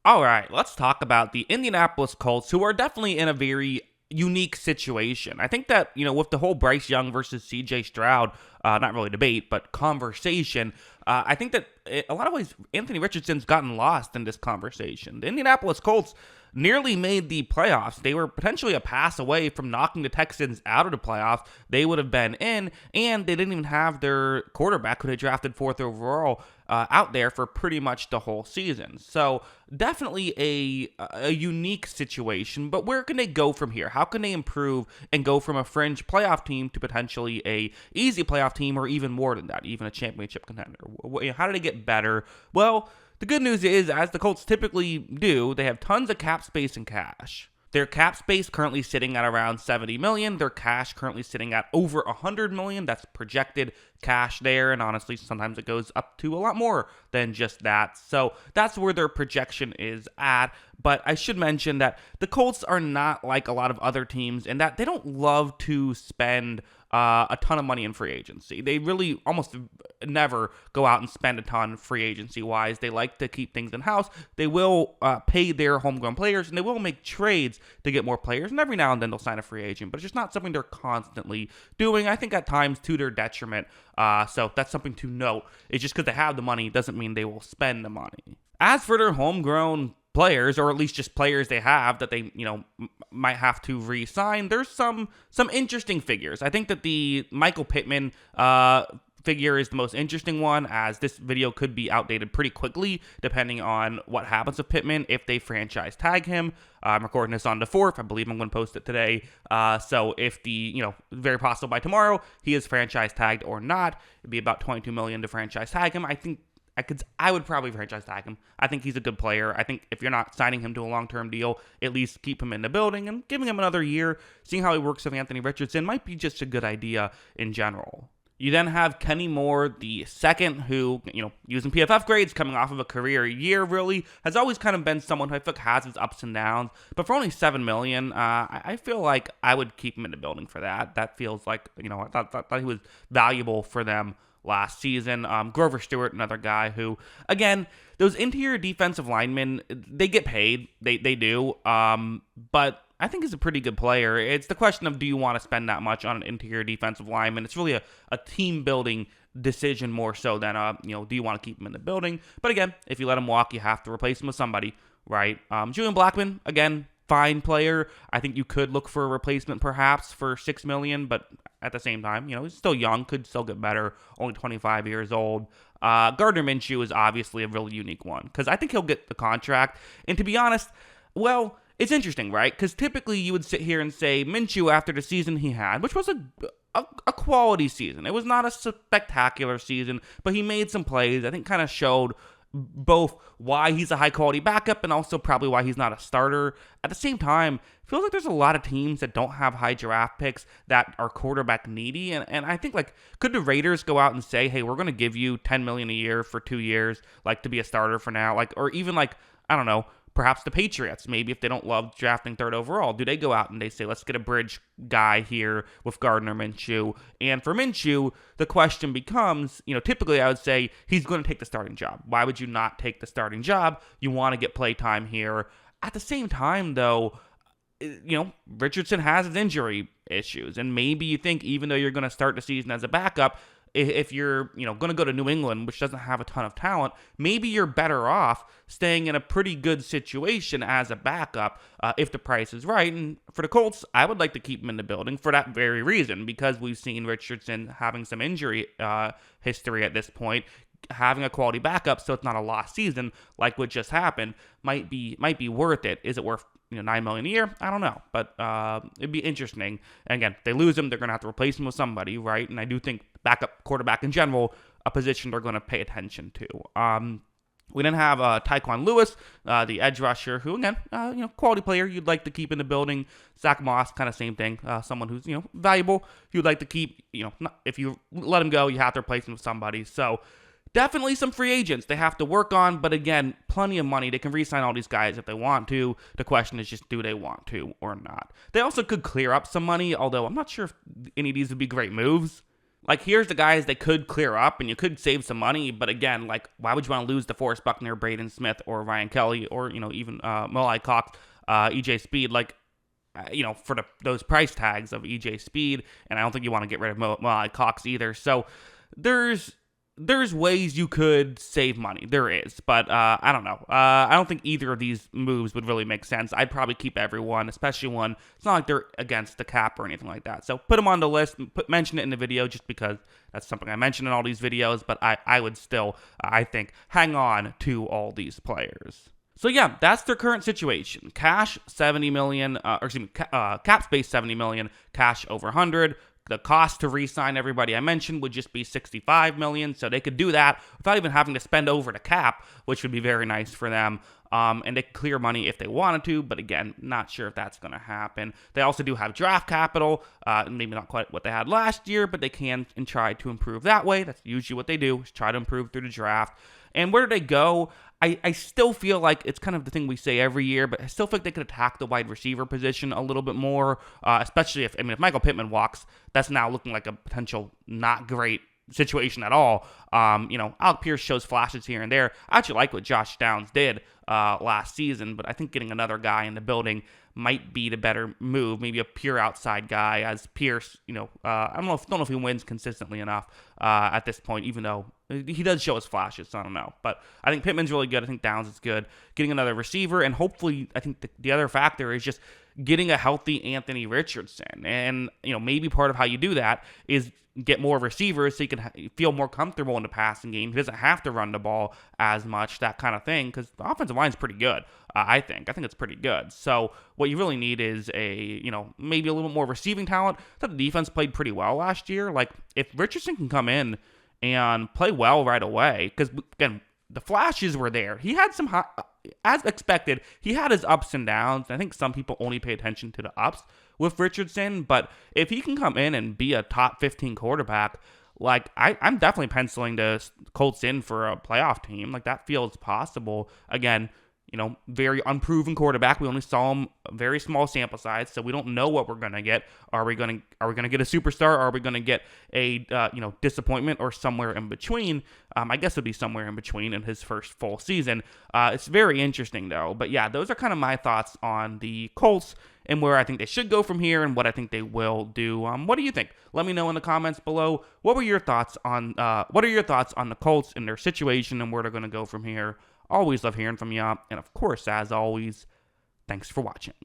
All right, let's talk about the Indianapolis Colts, who are definitely in a very unique situation. I think that, with the whole Bryce Young versus CJ Stroud, not really debate, but conversation, I think that in a lot of ways, Anthony Richardson's gotten lost in this conversation. The Indianapolis Colts nearly made the playoffs. They were potentially a pass away from knocking the Texans out of the playoffs. They would have been in, and they didn't even have their quarterback, who they drafted fourth overall, out there for pretty much the whole season. So definitely a unique situation, but where can they go from here? How can they improve and go from a fringe playoff team to potentially a easy playoff team, or even more than that, even a championship contender? How do they get better? Well, the good news is, as the Colts typically do, they have tons of cap space and cash. Their cap space currently sitting at around $70 million. Their cash currently sitting at over $100 million. That's projected cash there, and honestly, sometimes it goes up to a lot more than just that. So that's where their projection is at. But I should mention that the Colts are not like a lot of other teams in that they don't love to spend a ton of money in free agency. They really almost never go out and spend a ton free agency wise. They like to keep things in house. They will pay their homegrown players, and they will make trades to get more players. And every now and then they'll sign a free agent, but it's just not something they're constantly doing. I think at times to their detriment. So that's something to note. It's just because they have the money doesn't mean they will spend the money. As for their homegrown players, or at least just players they have that they, might have to re-sign, there's some interesting figures. I think that the Michael Pittman figure is the most interesting one, as this video could be outdated pretty quickly depending on what happens with Pittman if they franchise tag him. I'm recording this on the 4th. I believe I'm going to post it today. So if very possible by tomorrow, he is franchise tagged or not, it'd be about $22 million to franchise tag him. I would probably franchise tag him. I think he's a good player. I think if you're not signing him to a long-term deal, at least keep him in the building and giving him another year, seeing how he works with Anthony Richardson might be just a good idea in general. You then have Kenny Moore, the second, who, using PFF grades, coming off of a career year, really, has always kind of been someone who I feel like has his ups and downs. But for only $7 million, I feel like I would keep him in the building for that. That feels like, I thought he was valuable for them last season. Grover Stewart, another guy who, again, those interior defensive linemen, they get paid. They do. But I think he's a pretty good player. It's the question of, do you want to spend that much on an interior defensive lineman? It's really a team-building decision more so than, do you want to keep him in the building? But again, if you let him walk, you have to replace him with somebody, right? Julian Blackmon, again, fine player. I think you could look for a replacement perhaps for $6 million, but at the same time, he's still young, could still get better, only 25 years old. Gardner Minshew is obviously a really unique one, because I think he'll get the contract. And to be honest, well, it's interesting, right? Because typically you would sit here and say Minshew, after the season he had, which was a quality season. It was not a spectacular season, but he made some plays. I think kind of showed both why he's a high-quality backup and also probably why he's not a starter. At the same time, it feels like there's a lot of teams that don't have high draft picks that are quarterback needy. And I think, could the Raiders go out and say, hey, we're going to give you $10 million a year for 2 years, to be a starter for now? Or even, I don't know, perhaps the Patriots, maybe if they don't love drafting third overall, do they go out and they say, let's get a bridge guy here with Gardner Minshew? And for Minshew, the question becomes, typically I would say he's going to take the starting job. Why would you not take the starting job? You want to get play time here. At the same time, though, Richardson has his injury issues. And maybe you think, even though you're going to start the season as a backup, if you're, going to go to New England, which doesn't have a ton of talent, maybe you're better off staying in a pretty good situation as a backup if the price is right. And for the Colts, I would like to keep him in the building for that very reason, because we've seen Richardson having some injury history at this point. Having a quality backup, so it's not a lost season like what just happened, might be worth it. Is it worth $9 million a year? I don't know, but it'd be interesting. And again, if they lose him, they're going to have to replace him with somebody, right? And I do think backup quarterback in general, a position they're going to pay attention to. We then have Tyquan Lewis, the edge rusher, who, again, quality player you'd like to keep in the building. Zach Moss, kind of same thing. Someone who's, valuable, you'd like to keep. If you let him go, you have to replace him with somebody. So definitely some free agents they have to work on, but again, plenty of money. They can re-sign all these guys if they want to. The question is just, do they want to or not? They also could clear up some money, although I'm not sure if any of these would be great moves. Like, here's the guys they could clear up, and you could save some money. But again, like, why would you want to lose DeForest Buckner, Braden Smith, or Ryan Kelly, or, even Mo Cox, EJ Speed? Like, for those price tags of EJ Speed, and I don't think you want to get rid of Mo Cox either. So there's ways you could save money. There is, but I don't know. I don't think either of these moves would really make sense. I'd probably keep everyone, especially one. It's not like they're against the cap or anything like that. So put them on the list, mention it in the video just because that's something I mentioned in all these videos, but I would still, I think, hang on to all these players. So yeah, that's their current situation. Cash $70 million, cap space $70 million, cash over 100. The cost to re-sign everybody I mentioned would just be $65 million, so they could do that without even having to spend over the cap, which would be very nice for them. And they could clear money if they wanted to, but again, not sure if that's going to happen. They also do have draft capital, maybe not quite what they had last year, but they can and try to improve that way. That's usually what they do, is try to improve through the draft. And where do they go? I still feel like it's kind of the thing we say every year, but I still think they could attack the wide receiver position a little bit more, especially if Michael Pittman walks, that's now looking like a potential not great situation at all. Alec Pierce shows flashes here and there. I actually like what Josh Downs did last season, but I think getting another guy in the building might be the better move. Maybe a pure outside guy, as Pierce, I don't know if he wins consistently enough at this point, even though he does show his flashes, so I don't know. But I think Pittman's really good. I think Downs is good. Getting another receiver, and hopefully, I think the other factor is just getting a healthy Anthony Richardson. And, maybe part of how you do that is get more receivers so you can feel more comfortable in the passing game. He doesn't have to run the ball as much, that kind of thing, because the offensive line is pretty good, I think. I think it's pretty good. So what you really need is maybe a little bit more receiving talent. I thought the defense played pretty well last year. Like, if Richardson can come in and play well right away, because, again, the flashes were there. He had some, as expected, he had his ups and downs. I think some people only pay attention to the ups with Richardson, but if he can come in and be a top 15 quarterback, like, I'm definitely penciling the Colts in for a playoff team. Like, that feels possible. Again, very unproven quarterback. We only saw him a very small sample size, so we don't know what we're gonna get. Are we gonna get a superstar? Or are we gonna get a disappointment, or somewhere in between? I guess it'd be somewhere in between in his first full season. It's very interesting though. But yeah, those are kind of my thoughts on the Colts and where I think they should go from here and what I think they will do. What do you think? Let me know in the comments below. What are your thoughts on the Colts and their situation and where they're gonna go from here? Always love hearing from you. And of course, as always, thanks for watching.